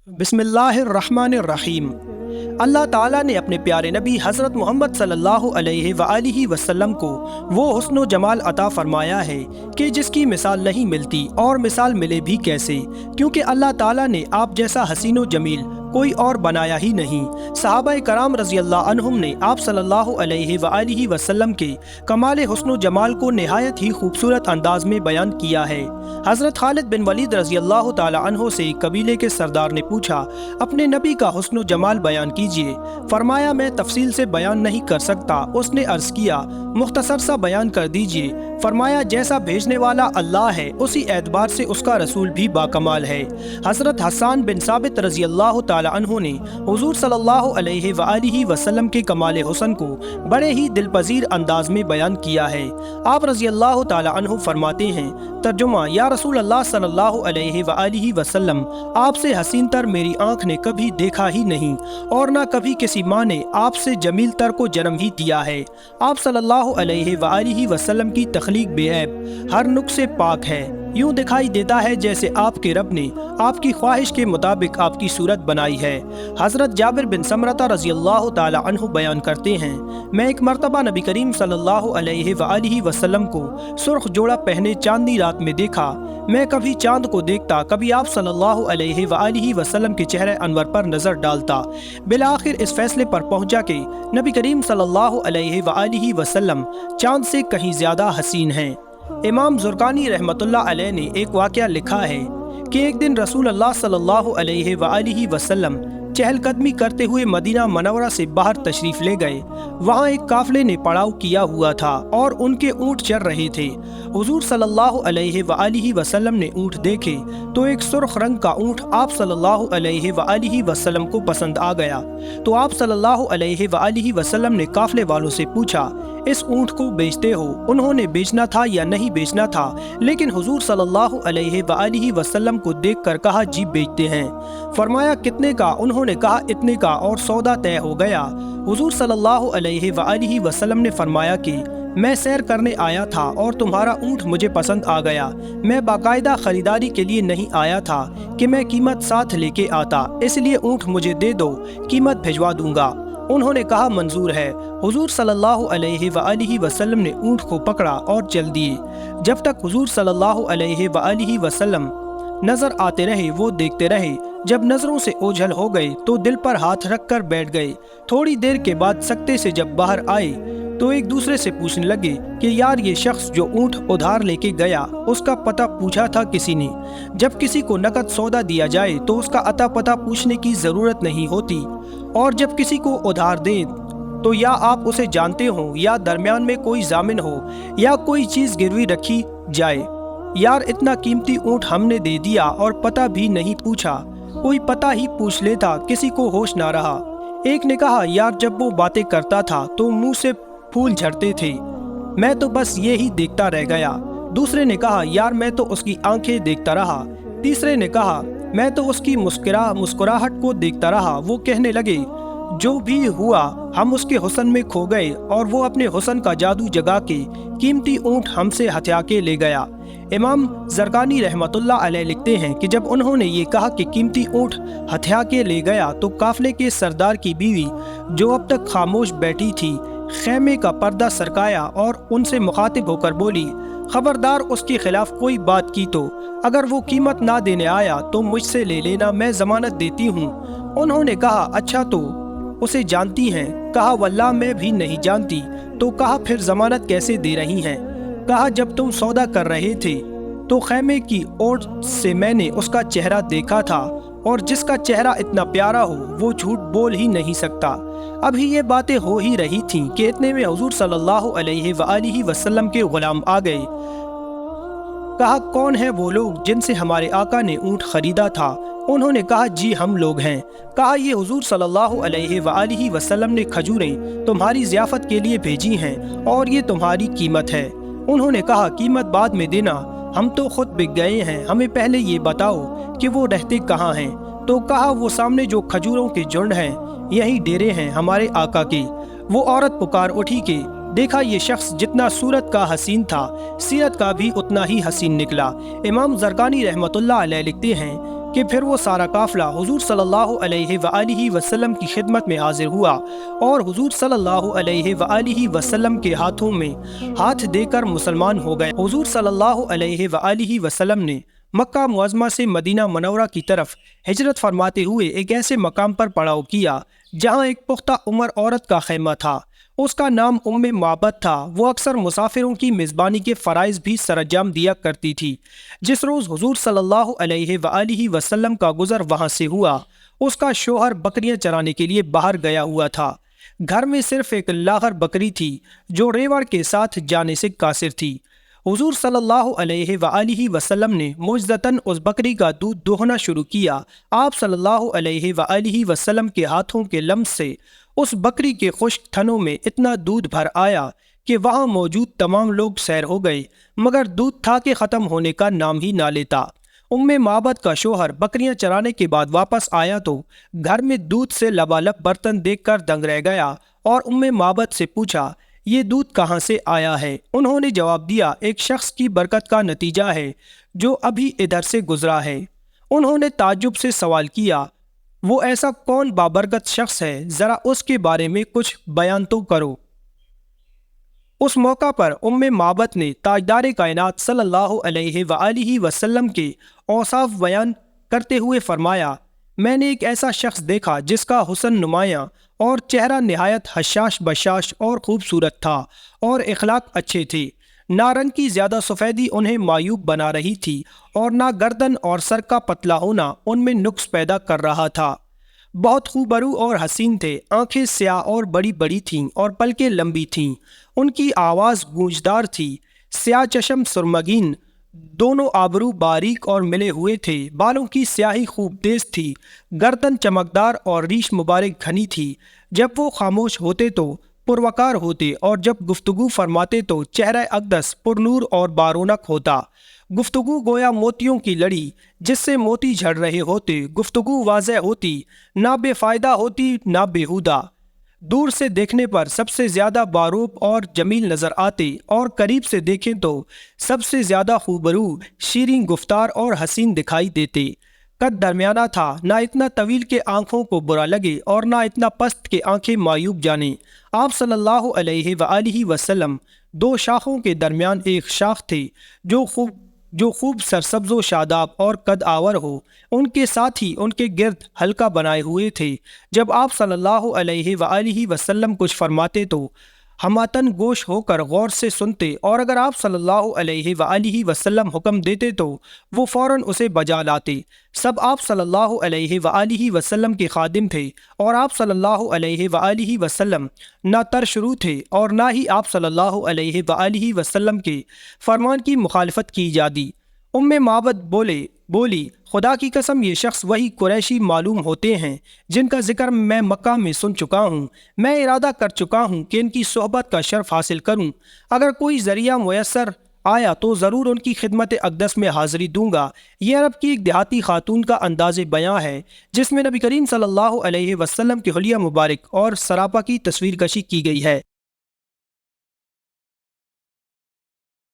बिस्मिल्लाहिर्रहमानिर्रहीम। अल्लाह ताला ने अपने प्यारे नबी हज़रत मोहम्मद सल्लल्लाहु अलैहि वसल्लम को वो हुस्न व जमाल अता फरमाया है कि जिसकी मिसाल नहीं मिलती और मिसाल मिले भी कैसे, क्योंकि अल्लाह ताला ने आप जैसा हसीन व जमील कोई और बनाया ही नहीं। सहाबाए कराम रज़ी अल्लाह अन्हुम ने आप सल्लल्लाहु अलैहि वसल्लम के कमाल हुस्न व जमाल को निहायत ही खूबसूरत अंदाज में बयान किया है। हज़रत खालिद बिन वलीद रज़ी अल्लाह ताला अन्हु से कबीले के सरदार ने पूछा, अपने नबी का हुस्न व जमाल बयान कीजिए। फरमाया, मैं तफसील से बयान नहीं कर सकता। उसने अर्ज़ किया, मुख्तसर सा बयान कर दीजिए। फरमाया, जैसा भेजने वाला अल्लाह है उसी एतबार से उसका रसूल भी बाकमाल है। हज़रत हसन बिन साबित रज़ी अल्लाह ताला अन्हु ने हुज़ूर सल्लल्लाहु अलैहि वसल्लम के कमाल हुस्न को बड़े ही दिलपजीर अंदाज में बयान किया है। आप रज़ी अल्लाह ताला अन्हु फरमाते हैं, तर्जुमा, या रसूल अल्लाह सल्लल्लाहु अलैहि वसल्लम, आपसे हसीन तर मेरी आँख ने कभी देखा ही नहीं और न कभी किसी माँ ने आपसे जमील तर को जन्म ही दिया है। आप सल्लल्लाहु अलैहि वसल्लम की तख्लीक बेऐब, हर नुक्स से पाक है। यूं दिखाई देता है जैसे आपके रब ने आपकी ख्वाहिश के मुताबिक आपकी सूरत बनाई है। हज़रत जाबिर बिन समरता रज़ी अल्लाह ताला अन्हु बयान करते हैं, मैं एक मरतबा नबी करीम सल्लल्लाहु अलैहि वसल्लम को सुर्ख जोड़ा पहने चांदनी रात में देखा। मैं कभी चांद को देखता, कभी आप सल्लल्लाहु अलैहि वसल्लम के चेहरे अनवर पर नज़र डालता। बिलाखिर इस फैसले पर पहुंचा कि नबी करीम सल्लल्लाहु अलैहि वसल्लम चांद से कहीं ज़्यादा हसीन हैं। इमाम ज़ुरकानी रहमतुल्लाह अलैह ने एक वाक़या लिखा है कि एक दिन रसूल अल्लाह सल्लल्लाहु अलैहि वसल्लम चहलकदमी करते हुए मदीना मनवरा से बाहर तशरीफ़ ले गए। वहाँ एक काफ़िले ने पड़ाव किया हुआ था और उनके ऊँट चर रहे थे। हुज़ूर सल्लल्लाहु अलैहि वसल्लम ने ऊँट देखे तो एक सुर्ख रंग का ऊँट आप सल्लल्लाहु अलैहि वसल्लम को पसंद आ गया। तो आप सल्लल्लाहु अलैहि वसल्लम ने काफ़िले वालों से पूछा, इस ऊँट को बेचते हो? उन्होंने बेचना था या नहीं बेचना था, लेकिन हुज़ूर सल्लल्लाहु अलैहि वसल्लम को देखकर कहा, जी बेचते हैं। फरमाया, कितने का? उन्होंने कहा, इतने का, और सौदा तय हो गया। हुज़ूर सल्लल्लाहु अलैहि वसल्लम ने फरमाया कि मैं सैर करने आया था और तुम्हारा ऊँट मुझे पसंद आ गया। मैं बाकायदा ख़रीदारी के लिए नहीं आया था कि मैं कीमत साथ लेके आता, इसलिए ऊँट मुझे दे दो, कीमत भिजवा दूंगा। उन्होंने कहा, मंजूर है। हुज़ूर सल्लल्लाहु अलैहि वसल्लम ने ऊँट को पकड़ा और चल दिए। जब तक हुज़ूर सल्लल्लाहु अलैहि वसल्लम नज़र आते रहे वो देखते रहे। जब नज़रों से ओझल हो गए तो दिल पर हाथ रख कर बैठ गए। थोड़ी देर के बाद सकते से जब बाहर आए तो एक दूसरे से पूछने लगे कि यार, ये शख्स जो ऊँट उधार लेके गया उसका पता पूछा था किसी ने? जब किसी को नकद सौदा दिया जाए तो उसका अता पता पूछने की ज़रूरत नहीं होती, और जब किसी को उधार दें तो या आप उसे जानते हो या दरमियान में कोई जामिन हो या कोई चीज़ गिरवी रखी जाए। यार, इतना कीमती ऊँट हमने दे दिया और पता भी नहीं पूछा। कोई पता ही पूछ लेता, किसी को होश ना रहा। एक ने कहा, यार, जब वो बातें करता था तो मुंह से फूल झड़ते थे, मैं तो बस ये ही देखता रह गया। दूसरे ने कहा, यार, मैं तो उसकी आंखें देखता रहा। तीसरे ने कहा, मैं तो उसकी मुस्कुराहट को देखता रहा। वो कहने लगे, जो भी हुआ हम उसके हुस्न में खो गए और वो अपने हुस्न का जादू जगा के कीमती ऊँट हमसे हथिया के ले गया। इमाम ज़रकानी रहमतुल्लाह अलैह लिखते हैं कि जब उन्होंने ये कहा कि कीमती ऊँट हथिया के ले गया तो काफ़िले के सरदार की बीवी, जो अब तक खामोश बैठी थी, खेमे का पर्दा सरकाया और उनसे मुखातिब होकर बोली, खबरदार उसके खिलाफ कोई बात की तो अगर वो कीमत ना देने आया तो मुझसे ले लेना, मैं ज़मानत देती हूँ। उन्होंने कहा, अच्छा तो उसे जानती हैं? कहा, वल्लाह मैं भी नहीं जानती। तो कहा, फिर ज़मानत कैसे दे रही हैं? कहा, जब तुम सौदा कर रहे थे तो खैमे की ओर से मैंने उसका चेहरा देखा था, और जिसका चेहरा इतना प्यारा हो वो झूठ बोल ही नहीं सकता। अभी ये बातें हो ही रही थीं कि इतने में हुज़ूर सल्लल्लाहु अलैहि वसल्लम के गुलाम आ गए। कहा, कौन है वो लोग जिनसे हमारे आका ने ऊँट खरीदा था? उन्होंने कहा, जी हम लोग हैं। कहा, ये हुज़ूर सल्लल्लाहु अलैहि वसल्लम ने खजूरें तुम्हारी ज़ियाफ़त के लिए भेजी हैं और ये तुम्हारी कीमत है। उन्होंने कहा, कीमत बाद में देना, हम तो खुद बिक गए हैं, हमें पहले ये बताओ कि वो रहते कहाँ हैं? तो कहा, वो सामने जो खजूरों के झुंड हैं, यही डेरे हैं हमारे आका के। वो औरत पुकार उठी कि देखा, ये शख्स जितना सूरत का हसीन था, सीरत का भी उतना ही हसीन निकला। इमाम ज़रकानी रहमतुल्लाह अलैह लिखते हैं کہ پھر وہ سارا قافلہ حضور صلی اللہ علیہ وآلہ وسلم کی خدمت میں حاضر ہوا اور حضور صلی اللہ علیہ وآلہ وسلم کے ہاتھوں میں ہاتھ دے کر مسلمان ہو گئے۔ حضور صلی اللہ علیہ وآلہ وسلم نے مکہ معظمہ سے مدینہ منورہ کی طرف ہجرت فرماتے ہوئے ایک ایسے مقام پر پڑاؤ کیا جہاں ایک پختہ عمر عورت کا خیمہ تھا۔ اس کا نام معبد تھا۔ وہ اکثر مسافروں کی میزبانی کے فرائض بھی سرانجام دیا کرتی تھی۔ جس روز حضور صلی اللہ علیہ وآلہ وسلم کا گزر وہاں سے ہوا، اس کا شوہر بکریاں چرانے کے لیے باہر گیا ہوا تھا۔ گھر میں صرف ایک لاغر بکری تھی جو ریوڑ کے ساتھ جانے سے قاصر تھی۔ حضور صلی اللہ علیہ وآلہ وسلم نے معجزتاً اس بکری کا دودھ دوہنا شروع کیا۔ آپ صلی اللہ علیہ وآلہ وسلم کے ہاتھوں کے لمس سے اس بکری کے خشک تھنوں میں اتنا دودھ بھر آیا کہ وہاں موجود تمام لوگ سیر ہو گئے، مگر دودھ تھا کہ ختم ہونے کا نام ہی نہ لیتا۔ معبد کا شوہر بکریاں چرانے کے بعد واپس آیا تو گھر میں دودھ سے لبالب برتن دیکھ کر دنگ رہ گیا اور معبد سے پوچھا، یہ دودھ کہاں سے آیا ہے؟ انہوں نے جواب دیا، ایک شخص کی برکت کا نتیجہ ہے جو ابھی ادھر سے گزرا ہے۔ انہوں نے تعجب سے سوال کیا، وہ ایسا کون بابرکت شخص ہے؟ ذرا اس کے بارے میں کچھ بیان تو کرو۔ اس موقع پر معبد نے تاجدار کائنات صلی اللہ علیہ وآلہ وسلم کے اوصاف بیان کرتے ہوئے فرمایا، میں نے ایک ایسا شخص دیکھا جس کا حسن نمایاں اور چہرہ نہایت حشاش بشاش اور خوبصورت تھا اور اخلاق اچھے تھے۔ نہ رنگ کی زیادہ سفیدی انہیں معیوب بنا رہی تھی اور نہ گردن اور سر کا پتلا ہونا ان میں نقص پیدا کر رہا تھا۔ بہت خوبرو اور حسین تھے، آنکھیں سیاہ اور بڑی بڑی تھیں اور پلکیں لمبی تھیں۔ ان کی آواز گونجدار تھی، سیاہ چشم سرمگین، دونوں آبرو باریک اور ملے ہوئے تھے، بالوں کی سیاہی خوب تیز تھی، گردن چمکدار اور ریش مبارک گھنی تھی۔ جب وہ خاموش ہوتے تو پروقار ہوتے اور جب گفتگو فرماتے تو چہرہ اقدس پرنور اور بارونق ہوتا۔ گفتگو گویا موتیوں کی لڑی جس سے موتی جھڑ رہے ہوتے، گفتگو واضح ہوتی، نہ بے فائدہ ہوتی نہ بیہودہ۔ دور سے دیکھنے پر سب سے زیادہ باروب اور جمیل نظر آتے اور قریب سے دیکھیں تو سب سے زیادہ خوبرو، شیریں گفتار اور حسین دکھائی دیتے۔ قد درمیانہ تھا، نہ اتنا طویل کہ آنکھوں کو برا لگے اور نہ اتنا پست کہ آنکھیں معیوب جانیں۔ آپ صلی اللہ علیہ وآلہ وسلم دو شاخوں کے درمیان ایک شاخ تھے جو خوب سرسبز و شاداب اور قد آور ہو، ان کے ساتھ ہی ان کے گرد حلقہ بنائے ہوئے تھے۔ جب آپ صلی اللہ علیہ وآلہ وسلم کچھ فرماتے تو ہماتن گوش ہو کر غور سے سنتے، اور اگر آپ صلی اللہ علیہ وآلہ وسلم حکم دیتے تو وہ فوراً اسے بجا لاتے۔ سب آپ صلی اللہ علیہ وآلہ وسلم کے خادم تھے اور آپ صلی اللہ علیہ وآلہ وسلم نہ ترشرو تھے اور نہ ہی آپ صلی اللہ علیہ وآلہ وسلم کے فرمان کی مخالفت کی جاتی۔ معبد بولی، خدا کی قسم یہ شخص وہی قریشی معلوم ہوتے ہیں جن کا ذکر میں مکہ میں سن چکا ہوں۔ میں ارادہ کر چکا ہوں کہ ان کی صحبت کا شرف حاصل کروں۔ اگر کوئی ذریعہ میسر آیا تو ضرور ان کی خدمت اقدس میں حاضری دوں گا۔ یہ عرب کی ایک دیہاتی خاتون کا انداز بیاں ہے جس میں نبی کریم صلی اللہ علیہ وسلم کے حلیہ مبارک اور سراپا کی تصویر کشی کی گئی ہے۔